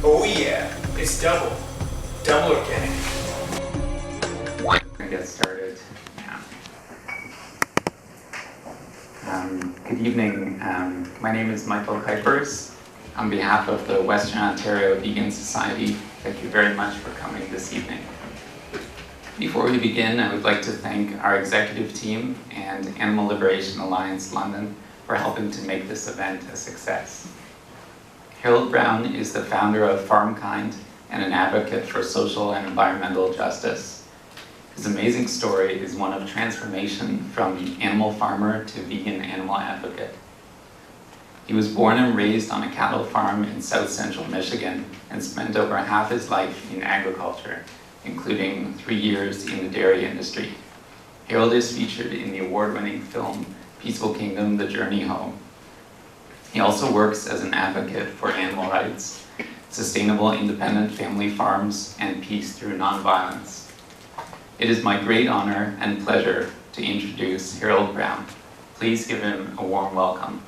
Oh yeah, it's double organic. I'm gonna get started. Good evening. My name is Michael Kuipers. On behalf of the Western Ontario Vegan Society, thank you very much for coming this evening. Before we begin, I would like to thank our executive team and Animal Liberation Alliance London for helping to make this event a success. Harold Brown is the founder of FarmKind and an advocate for social and environmental justice. His amazing story is one of transformation from animal farmer to vegan animal advocate. He was born and raised on a cattle farm in south central Michigan and spent over half his life in agriculture, including 3 years in the dairy industry. Harold is featured in the award-winning film Peaceful Kingdom: The Journey Home. He also works as an advocate for animal rights, sustainable independent family farms, and peace through nonviolence. It is my great honor and pleasure to introduce Harold Brown. Please give him a warm welcome.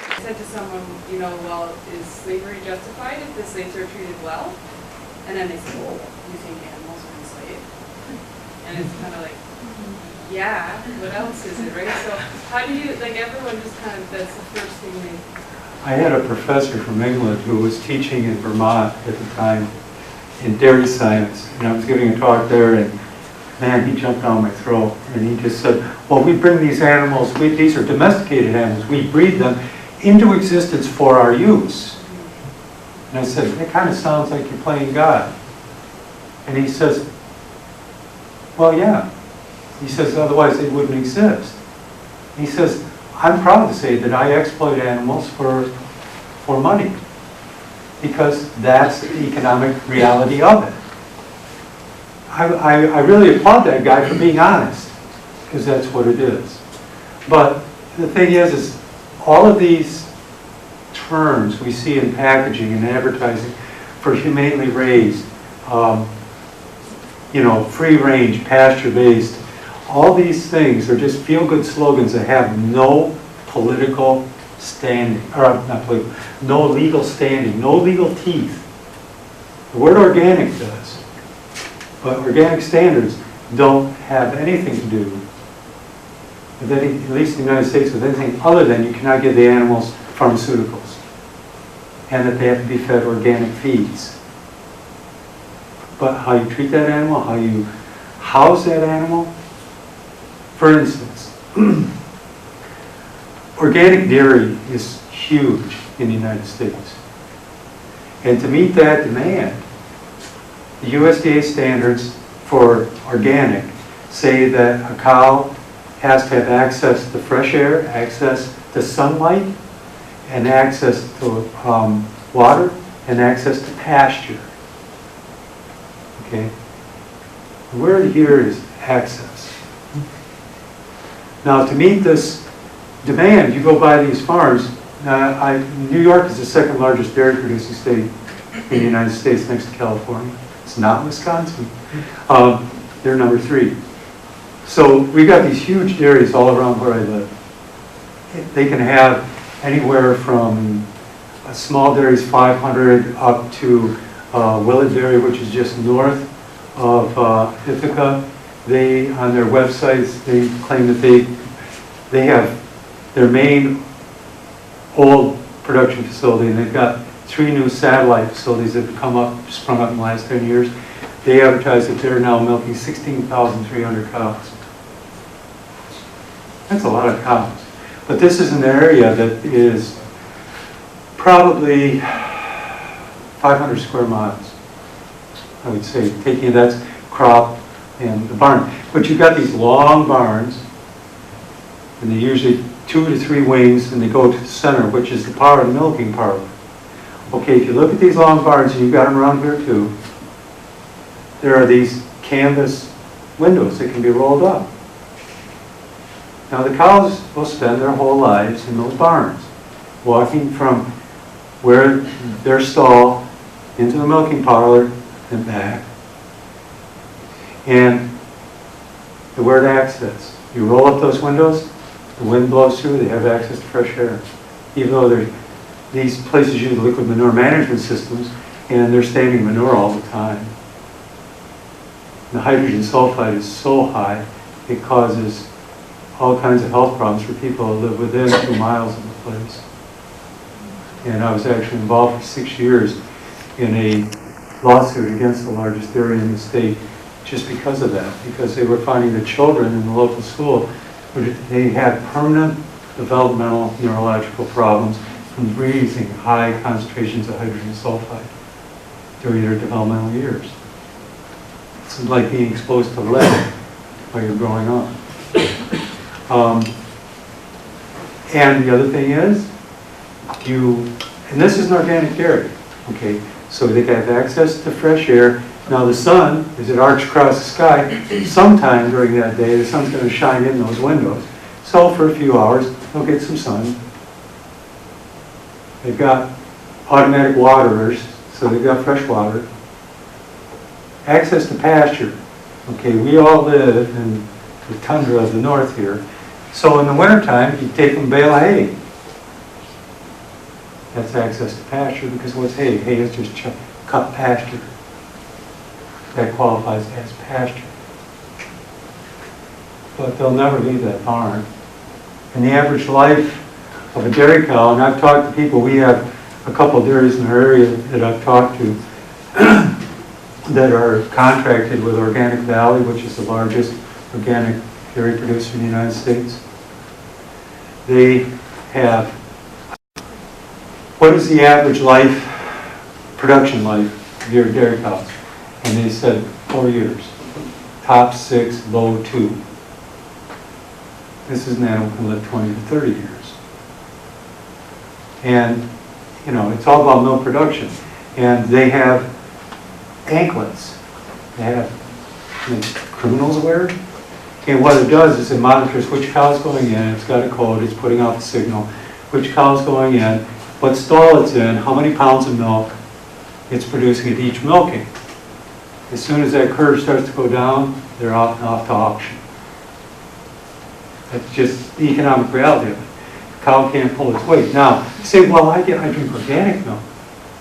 I said to someone, well, is slavery justified if the slaves are treated well? And then they said, well, you think animals are enslaved? And it's kind of like, yeah, what else is it, right? So how do you, everyone just kind of, that's the first thing they... I had a professor from England who was teaching in Vermont at the time in dairy science, and I was giving a talk there, and man, he jumped down my throat, and he just said, well, we bring these animals, these are domesticated animals, we breed them into existence for our use. And I said, it kind of sounds like you're playing God. And he says, well, yeah. He says, otherwise they wouldn't exist. He says, I'm proud to say that I exploit animals for money, because that's the economic reality of it. I really applaud that guy for being honest, because that's what it is. But the thing is all of these terms we see in packaging and advertising for humanely raised, free range, pasture-based, all these things are just feel-good slogans that have no political standing, or not political, no legal standing, no legal teeth. The word organic does, but organic standards don't have anything to do with any, at least in the United States, with anything other than you cannot give the animals pharmaceuticals, and that they have to be fed organic feeds. But how you treat that animal, how you house that animal. For instance, organic dairy is huge in the United States. And to meet that demand, the USDA standards for organic say that a cow has to have access to fresh air, access to sunlight, and access to water, and access to pasture. Okay? The word here is access. Now, to meet this demand, you go by these farms. New York is the second largest dairy producing state in the United States, next to California. It's not Wisconsin. They're number 3. So we've got these huge dairies all around where I live. They can have anywhere from small dairies, 500, up to Willett Dairy, which is just north of Ithaca. They, on their websites, they claim that they have their main old production facility, and they've got 3 new satellite facilities that have sprung up in the last 10 years. They advertise that they're now milking 16,300 cows. That's a lot of cows. But this is an area that is probably 500 square miles, I would say, taking that's crop and the barn. But you've got these long barns, and they're usually 2 to 3 wings, and they go to the center, which is the parlor, the milking parlor. Okay, if you look at these long barns, and you've got them around here too, there are these canvas windows that can be rolled up. Now the cows will spend their whole lives in those barns, walking from where their stall into the milking parlor and back. And the word access. You roll up those windows, the wind blows through, they have access to fresh air. even though these places use liquid manure management systems, and they're standing manure all the time. The hydrogen sulfide is so high, it causes all kinds of health problems for people who live within 2 miles of the place. And I was actually involved for 6 years in a lawsuit against the largest dairy in the state just because of that, because they were finding that children in the local school, they had permanent developmental neurological problems from breathing high concentrations of hydrogen sulfide during their developmental years. It's like being exposed to lead while you're growing up. And the other thing is, and this is an organic dairy, okay, so they have access to fresh air. Now the sun, as it arcs across the sky, sometime during that day, the sun's going to shine in those windows. So for a few hours, they'll get some sun. They've got automatic waterers, so they've got fresh water. Access to pasture. Okay, we all live in the tundra of the north here. So in the wintertime, you take them a bale of hay. That's access to pasture, because what's hay? Hay is just cut pasture. That qualifies as pasture. But they'll never leave that barn. And the average life of a dairy cow, and I've talked to people, we have a couple dairies in our area that I've talked to that are contracted with Organic Valley, which is the largest organic dairy producer in the United States. They have, what is the average life, production life of your dairy cows? And they said 4 years. Top 6, low 2. This is an animal can live 20 to 30 years. And, you know, it's all about milk production. And they have anklets. They have criminals wear. And what it does is it monitors which cow's going in. It's got a code. It's putting out the signal. Which cow's going in, what stall it's in, how many pounds of milk it's producing at each milking. As soon as that curve starts to go down, they're off to auction. That's just the economic reality of it. The cow can't pull its weight. Now, you say, well, I drink organic milk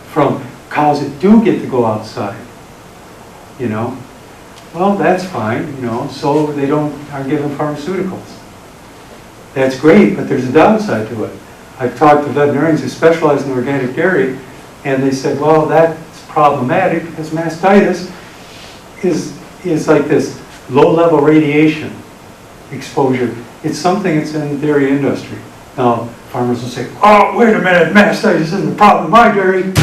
from cows that do get to go outside. You know, well, that's fine. You know, so they aren't given pharmaceuticals. That's great, but there's a downside to it. I've talked to veterinarians who specialize in organic dairy, and they said, well, that's problematic because mastitis is like this low-level radiation exposure. It's something that's in the dairy industry. Now, farmers will say, oh, wait a minute, mastitis isn't the problem in my dairy.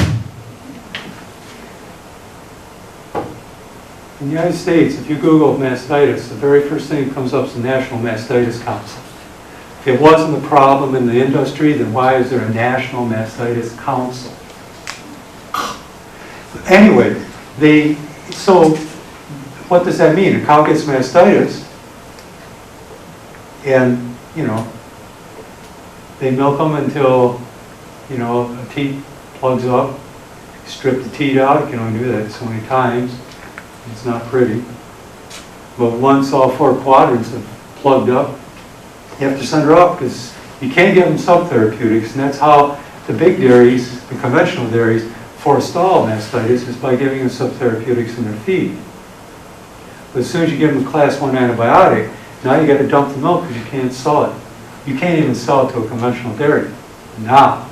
In the United States, if you Google mastitis, the very first thing that comes up is the National Mastitis Council. If it wasn't a problem in the industry, then why is there a National Mastitis Council? Anyway, so what does that mean? A cow gets mastitis, and, you know, they milk them until, you know, a teat plugs up, strip the teat out. You can only do that so many times. It's not pretty. But once all 4 quadrants have plugged up, you have to send her up because you can't give them subtherapeutics, and that's how the big dairies, the conventional dairies, forestall mastitis is by giving them subtherapeutics in their feed. But as soon as you give them a class 1 antibiotic, now you got to dump the milk because you can't sell it. You can't even sell it to a conventional dairy. Now,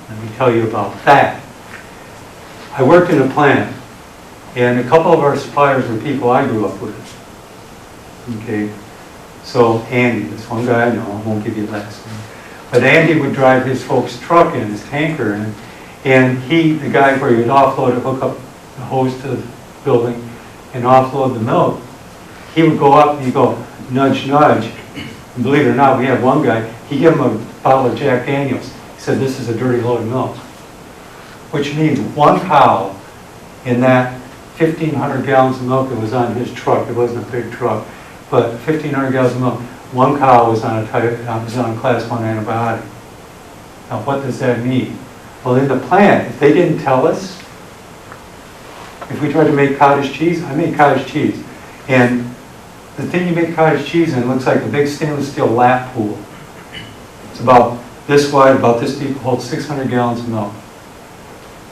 let me tell you about that. I worked in a plant, and a couple of our suppliers were people I grew up with. Okay, so Andy, this one guy I know, I won't give you the last name, but Andy would drive his folks' truck in, his tanker in, and the guy where he would offload it, hook up the hose to the building and offload the milk, he would go up and he'd go, nudge, nudge. And believe it or not, we had one guy, he gave him a bottle of Jack Daniels. He said, this is a dirty load of milk. Which means one cow in that 1,500 gallons of milk that was on his truck, it wasn't a big truck, but 1,500 gallons of milk, one cow was on a class 1 antibiotic. Now what does that mean? Well, in the plant, if they didn't tell us, if we tried to make cottage cheese, I made cottage cheese. And the thing you make cottage cheese in looks like a big stainless steel lap pool. It's about this wide, about this deep, holds 600 gallons of milk.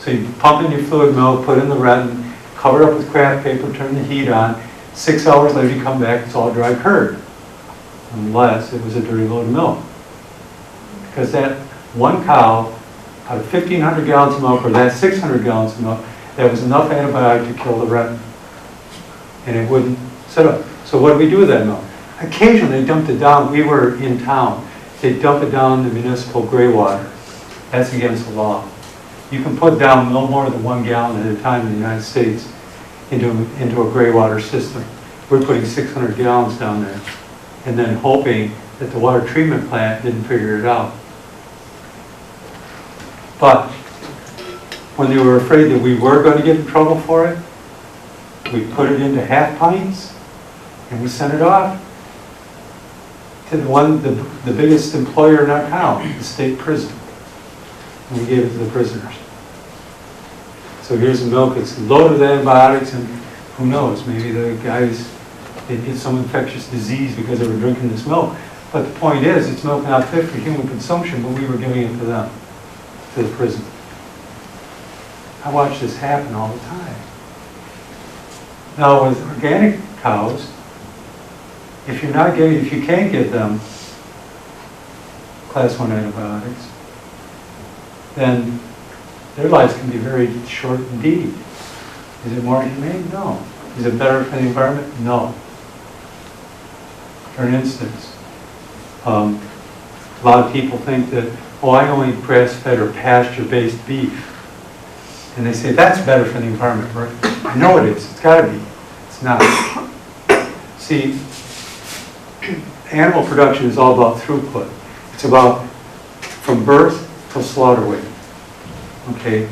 So you pump in your fluid milk, put in the retin, cover it up with craft paper, turn the heat on. 6 hours later, you come back, it's all dry curd. Unless it was a dirty load of milk. Because that one cow, out of 1,500 gallons of milk, or that 600 gallons of milk, that was enough antibiotic to kill the retin. And it wouldn't sit up. So what do we do with that milk? Occasionally they dumped it down. We were in town. They dump it down the municipal gray water. That's against the law. You can put down no more than 1 gallon at a time in the United States into a gray water system. We're putting 600 gallons down there and then hoping that the water treatment plant didn't figure it out. But when they were afraid that we were going to get in trouble for it, we put it into half pints and we sent it off to the biggest employer in our town, the state prison. And we gave it to the prisoners. So here's the milk, it's loaded with antibiotics, and who knows, maybe the guys, they get some infectious disease because they were drinking this milk. But the point is, it's milk not fit for human consumption, but we were giving it to them, to the prison. I watch this happen all the time. Now with organic cows, if you can't get them class 1 antibiotics, then their lives can be very short indeed. Is it more humane? No. Is it better for the environment? No. For instance, a lot of people think that, oh, I only eat grass-fed or pasture-based beef. And they say, that's better for the environment. Right? I know it is. It's got to be. It's not. See, animal production is all about throughput. It's about from birth to slaughter weight. Okay?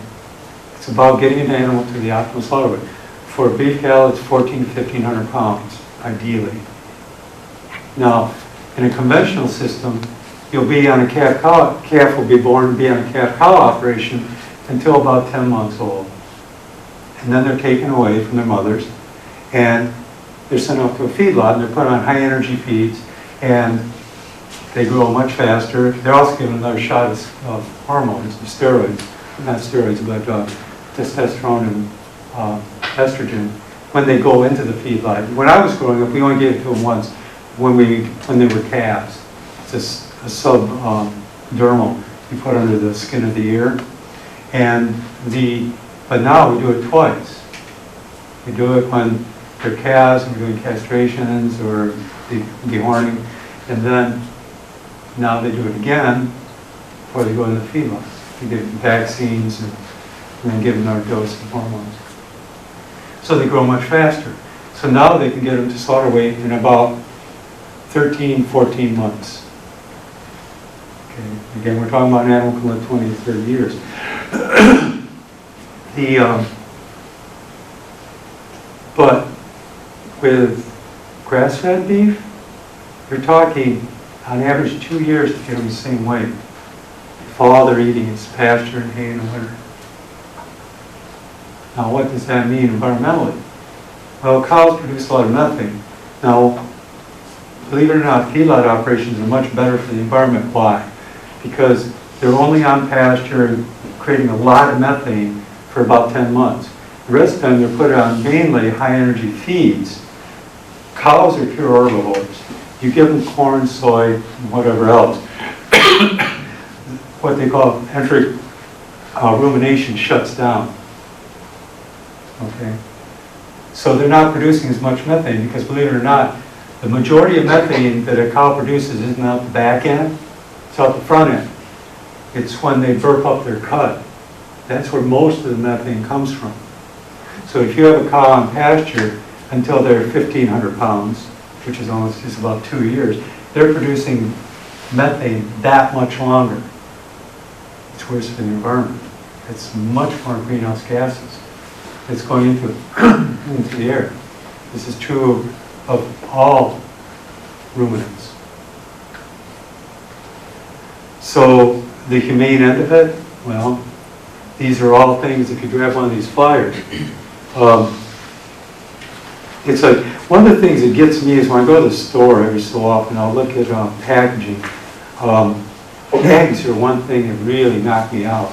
It's about getting an animal to the optimal slaughter weight. For a beef cattle, it's 1,400 to 1,500 pounds, ideally. Now, in a conventional system, you'll be on a calf will be born and be on a calf-cow operation until about 10 months old. And then they're taken away from their mothers, and they're sent off to a feedlot, and they're put on high-energy feeds, and they grow much faster. They're also given another shot of hormones, of steroids, not steroids, but testosterone and estrogen, when they go into the feedlot. When I was growing up, we only gave it to them once, when they were calves. It's just a subdermal you put under the skin of the ear. But now we do it twice. We do it when they're calves, and we're doing castrations or dehorning, and then now they do it again before they go into the feedlot. We give them vaccines and then give them another dose of hormones. So they grow much faster. So now they can get them to slaughter weight in about 13, 14 months. Okay. Again, we're talking about an animal can live 20 to 30 years. But with grass-fed beef, you're talking on average 2 years to get them the same weight. If all they're eating is pasture and hay in the winter. Now what does that mean environmentally? Well, cows produce a lot of methane. Now, believe it or not, feedlot operations are much better for the environment. Why? Because they're only on pasture, creating a lot of methane for about 10 months. The rest of the time they're put on mainly high-energy feeds. Cows are pure herbivores. You give them corn, soy, and whatever else. What they call enteric rumination shuts down. Okay? So they're not producing as much methane because, believe it or not, the majority of methane that a cow produces isn't out the back end, it's out the front end. It's when they burp up their cud. That's where most of the methane comes from. So if you have a cow on pasture until they're 1,500 pounds, which is almost just about 2 years, they're producing methane that much longer. It's worse for the environment. It's much more greenhouse gases. It's going into the air. This is true of all ruminants. So the humane end of it, well, these are all things, if you grab one of these flyers, it's like, one of the things that gets me is when I go to the store every so often, I'll look at packaging. eggs are one thing that really knocked me out.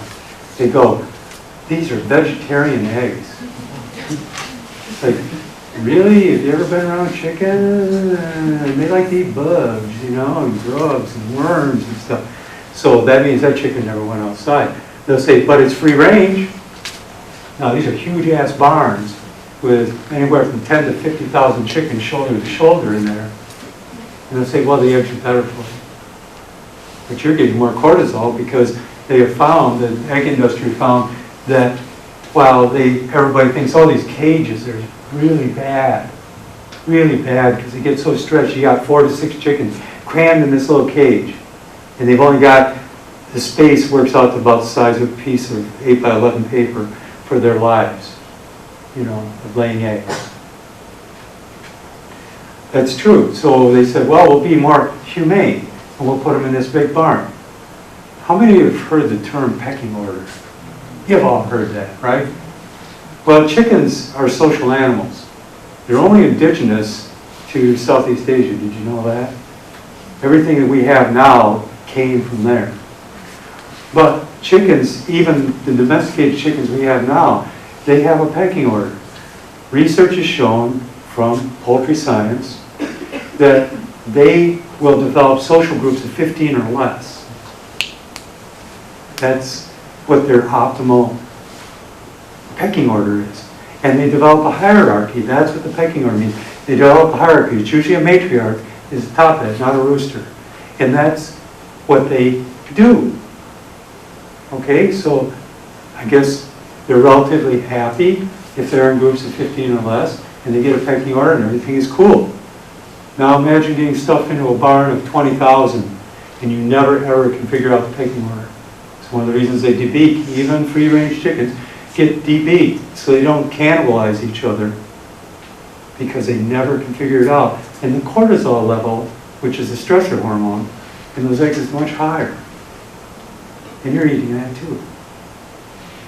They go, these are vegetarian eggs. It's like, really? Have you ever been around chicken? They like to eat bugs, you know, and grubs and worms and stuff. So that means that chicken never went outside. They'll say, but it's free range. Now, these are huge-ass barns with anywhere from 10 to 50,000 chickens shoulder to shoulder in there. And they'll say, well, the eggs are better for you. But you're getting more cortisol because they have found, the egg industry found that while everybody thinks, oh, these cages are really bad because they get so stretched. You got 4 to 6 chickens crammed in this little cage. And they've only got, the space works out to about the size of a piece of 8 by 11 paper for their lives, you know, of laying eggs. That's true. So they said, well, we'll be more humane and we'll put them in this big barn. How many of you have heard the term pecking order? You've all heard that, right? Well, chickens are social animals. They're only indigenous to Southeast Asia. Did you know that? Everything that we have now came from there. But chickens, even the domesticated chickens we have now, they have a pecking order. Research has shown from poultry science that they will develop social groups of 15 or less. That's what their optimal pecking order is. And they develop a hierarchy. That's what the pecking order means. They develop a hierarchy. It's usually a matriarch is the top head, not a rooster. And that's what they do. Okay, so I guess they're relatively happy if they're in groups of 15 or less, and they get a pecking order and everything is cool. Now imagine getting stuffed into a barn of 20,000 and you never ever can figure out the pecking order. It's one of the reasons they debeak. Even free-range chickens get debeaked so they don't cannibalize each other because they never can figure it out. And the cortisol level, which is the stressor hormone, in those eggs is much higher. And you're eating that too.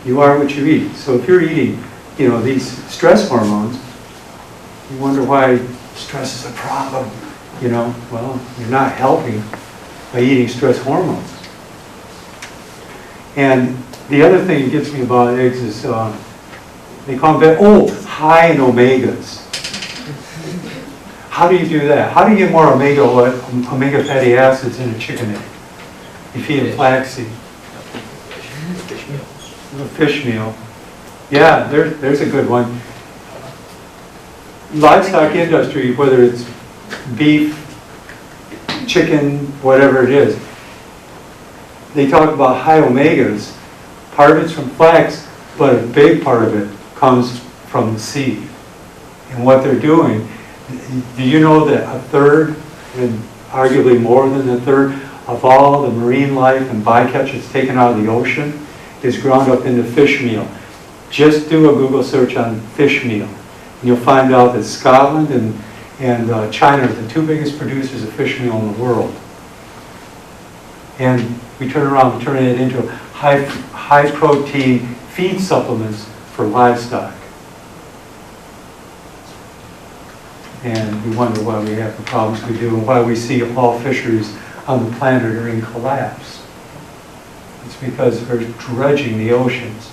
You are what you eat. So if you're eating, you know, these stress hormones, you wonder why stress is a problem. You know, well, you're not helping by eating stress hormones. And the other thing that gets me about eggs is they call them high in omegas. How do you do that? How do you get more omega fatty acids in a chicken egg? You feed them flaxseed. A fish meal. Yeah, there's a good one. Livestock industry, whether it's beef, chicken, whatever it is, they talk about high omegas. Part of it's from flax, but a big part of it comes from the seed. And what they're doing, do you know that a third, and arguably more than a third, of all the marine life and bycatch that's taken out of the ocean is ground up into fish meal? Just do a Google search on fish meal. And you'll find out that Scotland and China are the 2 biggest producers of fish meal in the world. And we turn around and turn it into high protein feed supplements for livestock. And we wonder why we have the problems we do and why we see all fisheries on the planet are in collapse. It's because we're dredging the oceans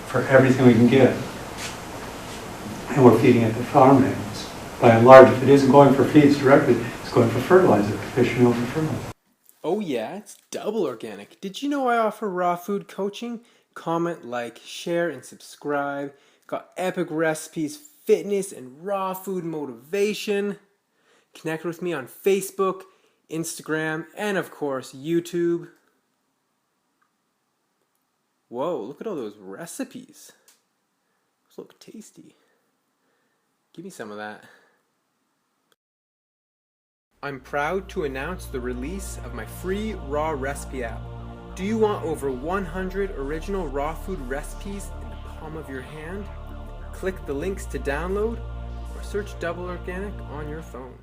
for everything we can get. And we're feeding it to farm animals. By and large, if it isn't going for feeds directly, it's going for fertilizer, fish meal for fertilizer. Oh yeah, it's double organic. Did you know I offer raw food coaching? Comment, like, share, and subscribe. Got epic recipes, fitness, and raw food motivation. Connect with me on Facebook, Instagram, and of course, YouTube. Whoa, look at all those recipes. Those look tasty. Give me some of that. I'm proud to announce the release of my free raw recipe app. Do you want over 100 original raw food recipes in the palm of your hand? Click the links to download or search Double Organic on your phone.